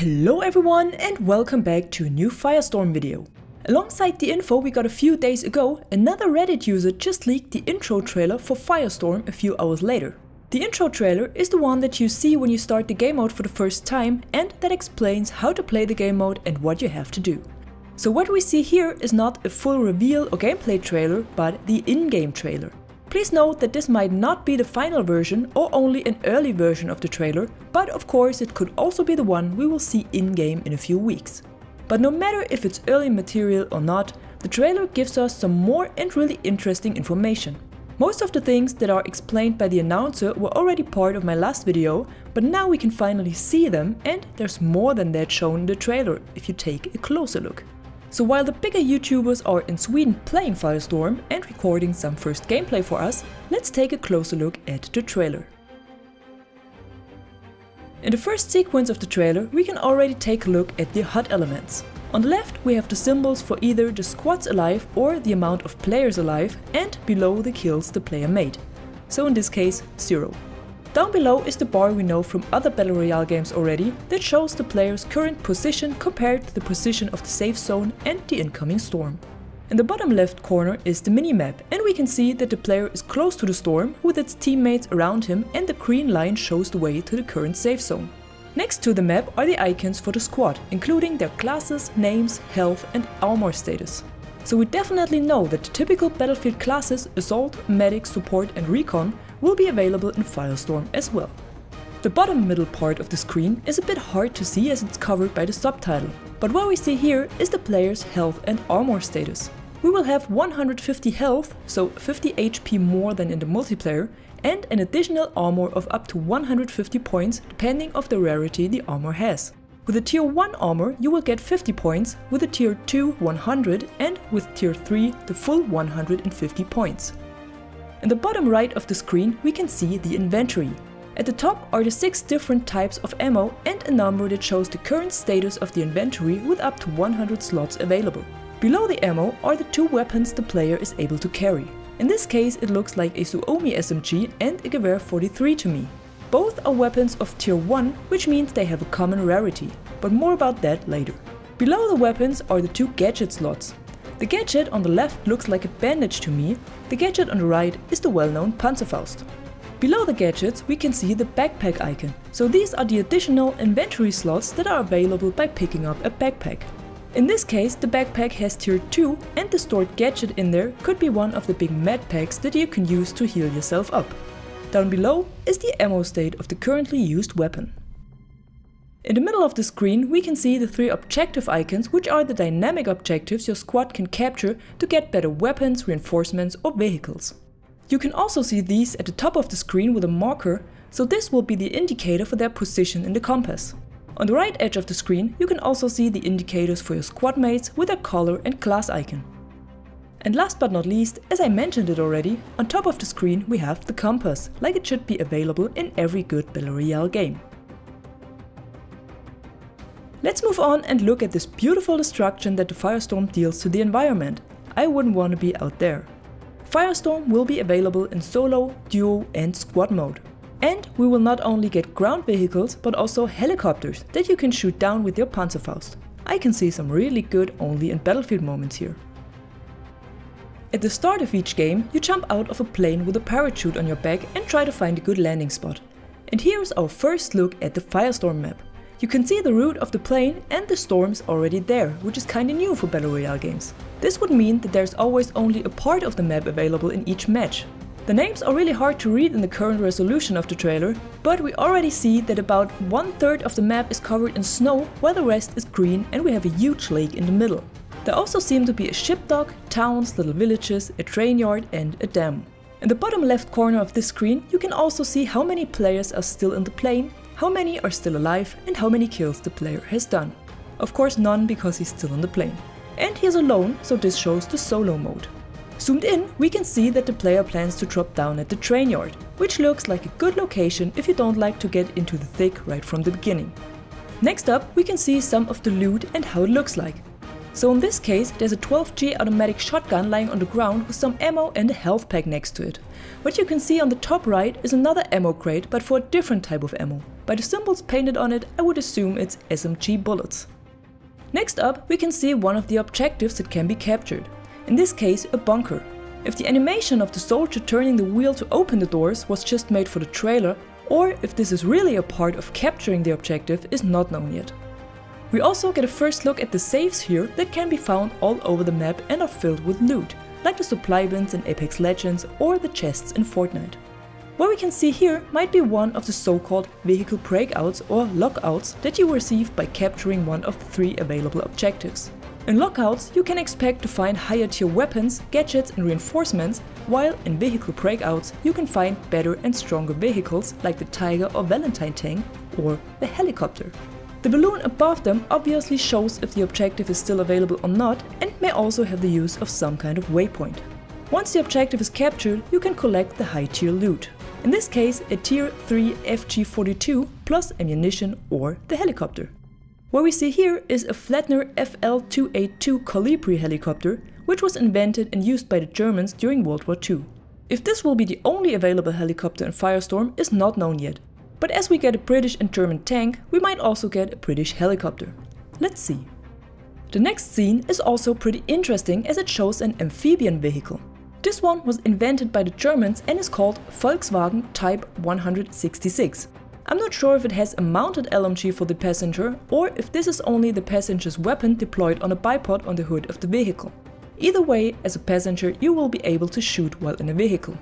Hello everyone and welcome back to a new Firestorm video. Alongside the info we got a few days ago, another Reddit user just leaked the intro trailer for Firestorm a few hours later. The intro trailer is the one that you see when you start the game mode for the first time and that explains how to play the game mode and what you have to do. So what we see here is not a full reveal or gameplay trailer, but the in-game trailer. Please note that this might not be the final version or only an early version of the trailer, but of course it could also be the one we will see in-game in a few weeks. But no matter if it's early material or not, the trailer gives us some more and really interesting information. Most of the things that are explained by the announcer were already part of my last video, but now we can finally see them and there's more than that shown in the trailer if you take a closer look. So while the bigger YouTubers are in Sweden playing Firestorm and recording some first gameplay for us, let's take a closer look at the trailer. In the first sequence of the trailer we can already take a look at the HUD elements. On the left we have the symbols for either the squads alive or the amount of players alive, and below the kills the player made. So in this case 0. Down below is the bar we know from other Battle Royale games already that shows the player's current position compared to the position of the safe zone and the incoming storm. In the bottom left corner is the minimap, and we can see that the player is close to the storm with its teammates around him, and the green line shows the way to the current safe zone. Next to the map are the icons for the squad, including their classes, names, health and armor status. So we definitely know that the typical Battlefield classes Assault, Medic, Support and Recon will be available in Firestorm as well. The bottom middle part of the screen is a bit hard to see as it's covered by the subtitle, but what we see here is the player's health and armor status. We will have 150 health, so 50 HP more than in the multiplayer, and an additional armor of up to 150 points depending on the rarity the armor has. With a tier 1 armor you will get 50 points, with a tier 2 100 and with tier 3 the full 150 points. In the bottom right of the screen we can see the inventory. At the top are the 6 different types of ammo and a number that shows the current status of the inventory with up to 100 slots available. Below the ammo are the 2 weapons the player is able to carry. In this case it looks like a Suomi SMG and a Gewehr 43 to me. Both are weapons of tier 1, which means they have a common rarity, but more about that later. Below the weapons are the 2 gadget slots. The gadget on the left looks like a bandage to me, the gadget on the right is the well-known Panzerfaust. Below the gadgets we can see the backpack icon, so these are the additional inventory slots that are available by picking up a backpack. In this case the backpack has tier 2 and the stored gadget in there could be one of the big med packs that you can use to heal yourself up. Down below is the ammo state of the currently used weapon. In the middle of the screen we can see the 3 objective icons, which are the dynamic objectives your squad can capture to get better weapons, reinforcements or vehicles. You can also see these at the top of the screen with a marker, so this will be the indicator for their position in the compass. On the right edge of the screen you can also see the indicators for your squad mates with their color and class icon. And last but not least, as I mentioned it already, on top of the screen we have the compass, like it should be available in every good Battle Royale game. Let's move on and look at this beautiful destruction that the Firestorm deals to the environment. I wouldn't want to be out there. Firestorm will be available in solo, duo and squad mode. And we will not only get ground vehicles but also helicopters that you can shoot down with your Panzerfaust. I can see some really good only in Battlefield moments here. At the start of each game you jump out of a plane with a parachute on your back and try to find a good landing spot. And here's our first look at the Firestorm map. You can see the route of the plane and the storms already there, which is kinda new for Battle Royale games. This would mean that there's always only a part of the map available in each match. The names are really hard to read in the current resolution of the trailer, but we already see that about 1/3 of the map is covered in snow while the rest is green, and we have a huge lake in the middle. There also seem to be a ship dock, towns, little villages, a train yard and a dam. In the bottom left corner of this screen you can also see how many players are still in the plane, how many are still alive and how many kills the player has done. Of course none, because he's still on the plane. And he is alone, so this shows the solo mode. Zoomed in we can see that the player plans to drop down at the train yard, which looks like a good location if you don't like to get into the thick right from the beginning. Next up we can see some of the loot and how it looks like. So in this case, there's a 12G automatic shotgun lying on the ground with some ammo and a health pack next to it. What you can see on the top right is another ammo crate, but for a different type of ammo. By the symbols painted on it, I would assume it's SMG bullets. Next up, we can see one of the objectives that can be captured. In this case, a bunker. If the animation of the soldier turning the wheel to open the doors was just made for the trailer, or if this is really a part of capturing the objective is not known yet. We also get a first look at the safes here that can be found all over the map and are filled with loot, like the supply bins in Apex Legends or the chests in Fortnite. What we can see here might be one of the so-called vehicle breakouts or lockouts that you receive by capturing one of the 3 available objectives. In lockouts, you can expect to find higher tier weapons, gadgets and reinforcements, while in vehicle breakouts you can find better and stronger vehicles like the Tiger or Valentine tank or the helicopter. The balloon above them obviously shows if the objective is still available or not and may also have the use of some kind of waypoint. Once the objective is captured, you can collect the high tier loot. In this case, a tier 3 FG42 plus ammunition or the helicopter. What we see here is a Flatner FL-282 Colibri helicopter, which was invented and used by the Germans during World War II. If this will be the only available helicopter in Firestorm is not known yet. But as we get a British and German tank, we might also get a British helicopter. Let's see. The next scene is also pretty interesting as it shows an amphibian vehicle. This one was invented by the Germans and is called Volkswagen Type 166. I'm not sure if it has a mounted LMG for the passenger or if this is only the passenger's weapon deployed on a bipod on the hood of the vehicle. Either way, as a passenger you will be able to shoot while in a vehicle.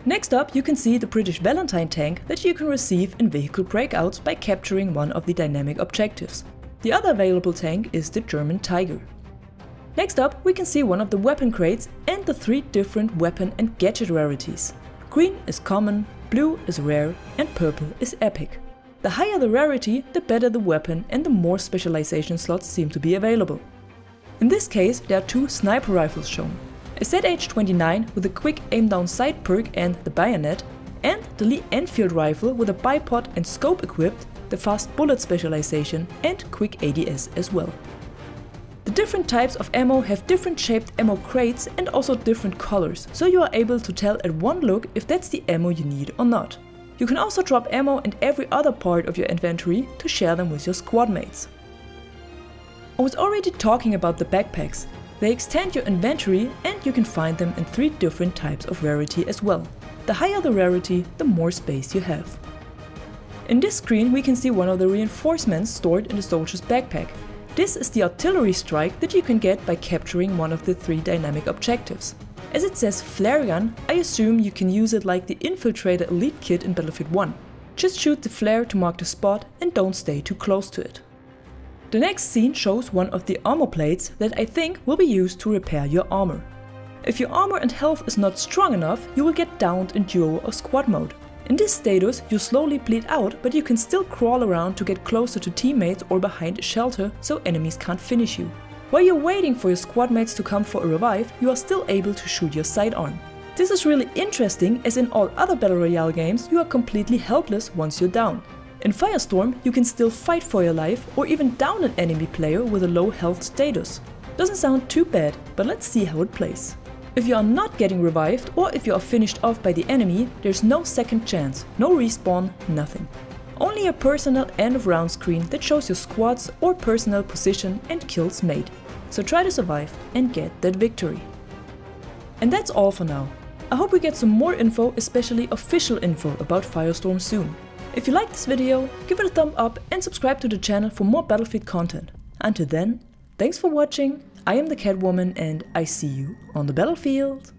Next up, you can see the British Valentine tank that you can receive in vehicle breakouts by capturing one of the dynamic objectives. The other available tank is the German Tiger. Next up, we can see one of the weapon crates and the 3 different weapon and gadget rarities. Green is common, blue is rare and purple is epic. The higher the rarity, the better the weapon and the more specialization slots seem to be available. In this case, there are 2 sniper rifles shown. A ZH-29 with a quick aim down sight perk and the bayonet, and the Lee Enfield rifle with a bipod and scope equipped, the fast bullet specialization and quick ADS as well. The different types of ammo have different shaped ammo crates and also different colors, so you are able to tell at one look if that's the ammo you need or not. You can also drop ammo in every other part of your inventory to share them with your squad mates. I was already talking about the backpacks. They extend your inventory and you can find them in 3 different types of rarity as well. The higher the rarity, the more space you have. In this screen we can see one of the reinforcements stored in the soldier's backpack. This is the artillery strike that you can get by capturing one of the 3 dynamic objectives. As it says flare gun, I assume you can use it like the Infiltrator Elite kit in Battlefield 1. Just shoot the flare to mark the spot and don't stay too close to it. The next scene shows one of the armor plates that I think will be used to repair your armor. If your armor and health is not strong enough, you will get downed in duo or squad mode. In this status, you slowly bleed out, but you can still crawl around to get closer to teammates or behind a shelter so enemies can't finish you. While you're waiting for your squad mates to come for a revive, you are still able to shoot your sidearm. This is really interesting as in all other Battle Royale games you are completely helpless once you're down. In Firestorm, you can still fight for your life or even down an enemy player with a low health status. Doesn't sound too bad, but let's see how it plays. If you are not getting revived or if you are finished off by the enemy, there's no second chance, no respawn, nothing. Only a personal end of round screen that shows your squads or personal position and kills made. So try to survive and get that victory. And that's all for now. I hope we get some more info, especially official info about Firestorm soon. If you like this video, give it a thumb up and subscribe to the channel for more Battlefield content. Until then, thanks for watching, I am the Catwoman and I see you on the battlefield.